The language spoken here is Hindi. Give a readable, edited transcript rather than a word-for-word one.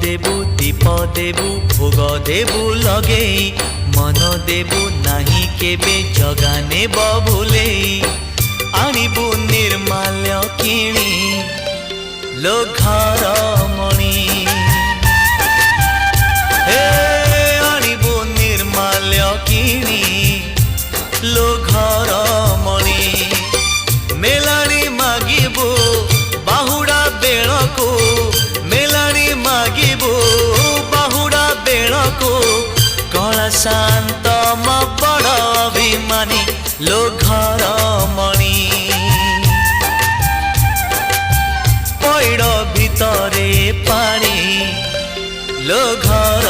देबु दीप देबु भोग देबु लगे मन देबु नाही केबे जगाने बबुले आणिबु निर्माल्य किणी लो घर मणि हे आणिबु निर्माल्य किणी लो घर मणि मेलाणी मागिबु बाहुड़ा बेलको मेलाणी मागिबु बाहुड़ा बेलको कला शांत म बड़ अभिमानी लो घर मणि पैड़ भितरे पानी लो घर